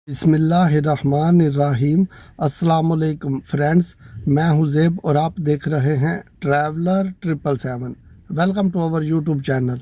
बिस्मिल्लाहिर्रहमानिर्रहीम। अस्सलाम वालेकुम फ्रेंड्स, मैं हूं ज़ेब और आप देख रहे हैं Traveller 777। Welcome to our YouTube channel.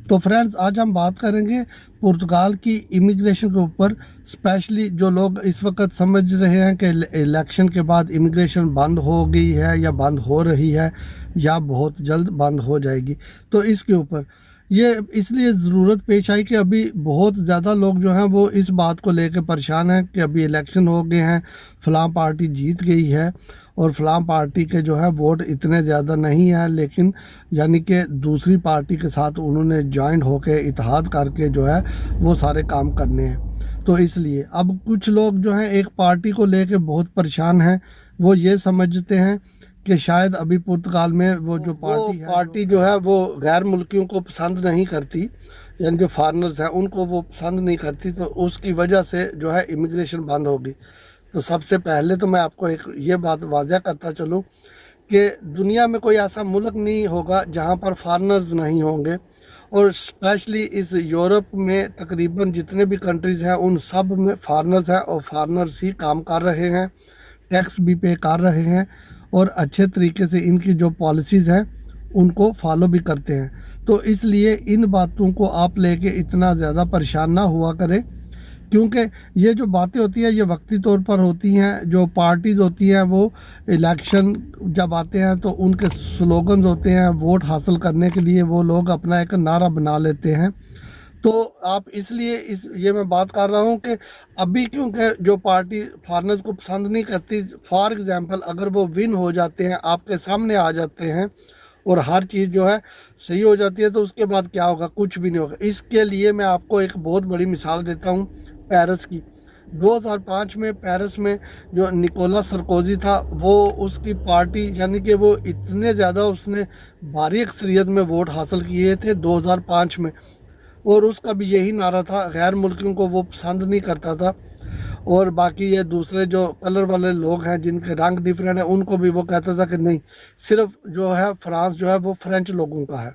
तो फ्रेंड्स, आज हम बात करेंगे पुर्तगाल की इमिग्रेशन के ऊपर। स्पेशली जो लोग इस वक्त समझ रहे हैं कि इलेक्शन के बाद इमिग्रेशन बंद हो गई है या बंद हो रही है या बहुत जल्द बंद हो जाएगी, तो इसके ऊपर ये इसलिए ज़रूरत पेश आई कि अभी बहुत ज़्यादा लोग जो हैं वो इस बात को लेकर परेशान हैं कि अभी इलेक्शन हो गए हैं, फ़लाँ पार्टी जीत गई है और फ़लाँ पार्टी के जो है वोट इतने ज़्यादा नहीं हैं, लेकिन यानी कि दूसरी पार्टी के साथ उन्होंने जॉइंट होकर इत्तेहाद करके जो है वो सारे काम करने हैं। तो इसलिए अब कुछ लोग जो हैं एक पार्टी को लेकर बहुत परेशान हैं। वो ये समझते हैं कि शायद अभी पुर्तगाल में वो जो पार्टी जो है वो गैर मुल्कियों को पसंद नहीं करती, यानी जो फॉरेनर्स हैं उनको वो पसंद नहीं करती, तो उसकी वजह से जो है इमिग्रेशन बंद होगी। तो सबसे पहले तो मैं आपको एक ये बात वाज़ह करता चलूँ कि दुनिया में कोई ऐसा मुल्क नहीं होगा जहाँ पर फॉरेनर्स नहीं होंगे, और स्पेशली इस यूरोप में तकरीबन जितने भी कंट्रीज़ हैं उन सब में फॉरेनर्स हैं और फॉरेनर्स ही काम कर रहे हैं, टैक्स भी पे कर रहे हैं और अच्छे तरीके से इनकी जो पॉलिसीज़ हैं उनको फॉलो भी करते हैं। तो इसलिए इन बातों को आप लेके इतना ज़्यादा परेशान ना हुआ करें, क्योंकि ये जो बातें होती हैं ये वक्ती तौर पर होती हैं। जो पार्टीज़ होती हैं वो इलेक्शन जब आते हैं तो उनके स्लोगन्स होते हैं, वोट हासिल करने के लिए वो लोग अपना एक नारा बना लेते हैं। तो आप इसलिए ये मैं बात कर रहा हूँ कि अभी क्योंकि जो पार्टी फॉरेनर्स को पसंद नहीं करती, फॉर एग्जांपल अगर वो विन हो जाते हैं, आपके सामने आ जाते हैं और हर चीज़ जो है सही हो जाती है, तो उसके बाद क्या होगा? कुछ भी नहीं होगा। इसके लिए मैं आपको एक बहुत बड़ी मिसाल देता हूँ पेरिस की। 2005 में पेरिस में जो निकोला सरकोजी था, वो उसकी पार्टी यानी कि वो इतने ज़्यादा उसने भारी अक्सरियत में वोट हासिल किए थे 2005 में, और उसका भी यही नारा था, गैर मुल्कियों को वो पसंद नहीं करता था। और बाकी ये दूसरे जो कलर वाले लोग हैं जिनके रंग डिफरेंट है उनको भी वो कहता था कि नहीं, सिर्फ जो है फ्रांस जो है वो फ्रेंच लोगों का है।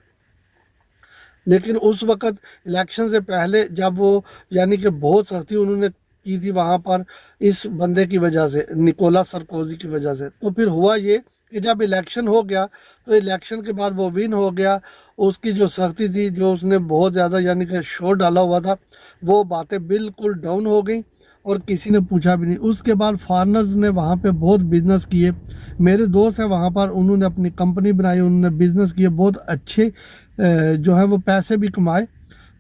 लेकिन उस वक़्त इलेक्शन से पहले जब वो यानी कि बहुत सख्ती उन्होंने की थी वहाँ पर इस बंदे की वजह से, निकोला सरकोजी की वजह से। तो फिर हुआ ये कि जब इलेक्शन हो गया तो इलेक्शन के बाद वो विन हो गया, उसकी जो सख्ती थी, जो उसने बहुत ज़्यादा यानी कि शोर डाला हुआ था, वो बातें बिल्कुल डाउन हो गई और किसी ने पूछा भी नहीं। उसके बाद फॉरेनर्स ने वहाँ पे बहुत बिज़नेस किए। मेरे दोस्त हैं वहाँ पर, उन्होंने अपनी कंपनी बनाई, उन्होंने बिज़नेस किए, बहुत अच्छे जो है वो पैसे भी कमाए।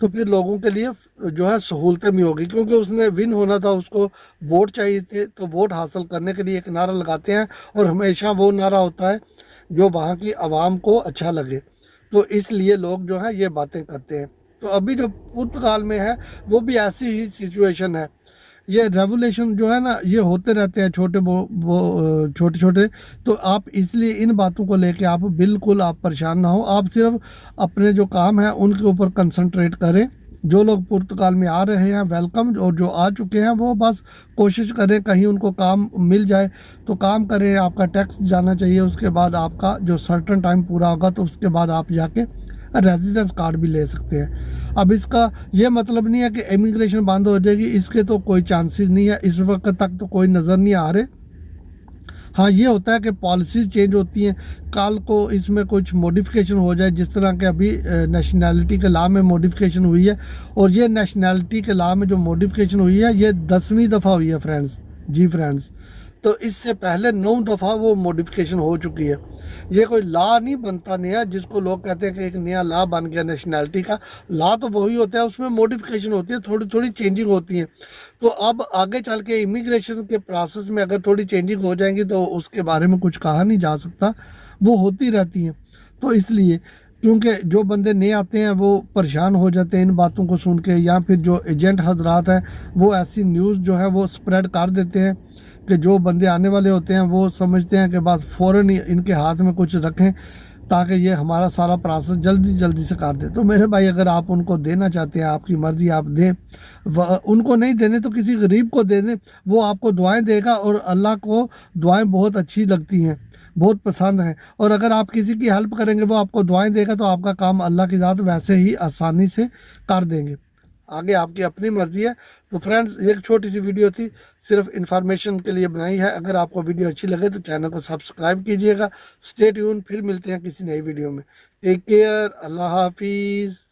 तो फिर लोगों के लिए जो है सहूलतें भी होगी, क्योंकि उसने विन होना था, उसको वोट चाहिए थे। तो वोट हासिल करने के लिए एक नारा लगाते हैं और हमेशा वो नारा होता है जो वहाँ की आवाम को अच्छा लगे। तो इसलिए लोग जो है ये बातें करते हैं। तो अभी जो पुर्तगाल में है वो भी ऐसी ही सिचुएशन है। ये रेवोल्यूशन जो है ना, ये होते रहते हैं छोटे वो छोटे छोटे। तो आप इसलिए इन बातों को लेके आप बिल्कुल आप परेशान ना हो, आप सिर्फ अपने जो काम है उनके ऊपर कंसंट्रेट करें। जो लोग पुर्तगाल में आ रहे हैं वेलकम, और जो आ चुके हैं वो बस कोशिश करें कहीं उनको काम मिल जाए तो काम करें। आपका टैक्स जाना चाहिए, उसके बाद आपका जो सर्टन टाइम पूरा होगा तो उसके बाद आप जाके रेजिडेंस कार्ड भी ले सकते हैं। अब इसका ये मतलब नहीं है कि इमिग्रेशन बंद हो जाएगी, इसके तो कोई चांसेस नहीं है, इस वक्त तक तो कोई नज़र नहीं आ रहे। हाँ, ये होता है कि पॉलिसीज़ चेंज होती हैं, कल को इसमें कुछ मॉडिफिकेशन हो जाए, जिस तरह के अभी नेशनैलिटी के लॉ में मॉडिफिकेशन हुई है। और ये नेशनैलिटी के लॉ में जो मॉडिफिकेशन हुई है ये 10वीं दफ़ा हुई है फ्रेंड्स। जी फ्रेंड्स, तो इससे पहले 9 दफ़ा वो मॉडिफिकेशन हो चुकी है। ये कोई लॉ नहीं बनता नया, जिसको लोग कहते हैं कि एक नया लॉ बन गया नेशनैलिटी का। लॉ तो वही होता है, उसमें मॉडिफिकेशन होती है, थोड़ी थोड़ी चेंजिंग होती है। तो अब आगे चल के इमिग्रेशन के प्रोसेस में अगर थोड़ी चेंजिंग हो जाएंगी तो उसके बारे में कुछ कहा नहीं जा सकता, वो होती रहती हैं। तो इसलिए क्योंकि जो बंदे नए आते हैं वो परेशान हो जाते हैं इन बातों को सुन के, या फिर जो एजेंट हजरात हैं वो ऐसी न्यूज़ जो है वो स्प्रेड कर देते हैं कि जो बंदे आने वाले होते हैं वो समझते हैं कि बस फ़ौरन ही इनके हाथ में कुछ रखें ताकि ये हमारा सारा प्रोसेस जल्दी जल्दी से कर दे। तो मेरे भाई, अगर आप उनको देना चाहते हैं, आपकी मर्ज़ी, आप दें। उनको नहीं देने तो किसी गरीब को दे दें, वो आपको दुआएं देगा, और अल्लाह को दुआएं बहुत अच्छी लगती हैं, बहुत पसंद हैं। और अगर आप किसी की हेल्प करेंगे वो आपको दुआएं देगा, तो आपका काम अल्लाह की ज़ात वैसे ही आसानी से कर देंगे। آگے آپ کی اپنی مرضی ہے. تو فرینڈز ایک چھوٹی سی ویڈیو تھی, صرف انفارمیشن کے لیے بنائی ہے. اگر آپ کو ویڈیو اچھی لگے تو چینل کو سبسکرائب کیجئے گا. اسٹے ٹیون, پھر ملتے ہیں کسی نئی ویڈیو میں. ٹیک کیئر, اللہ حافظ.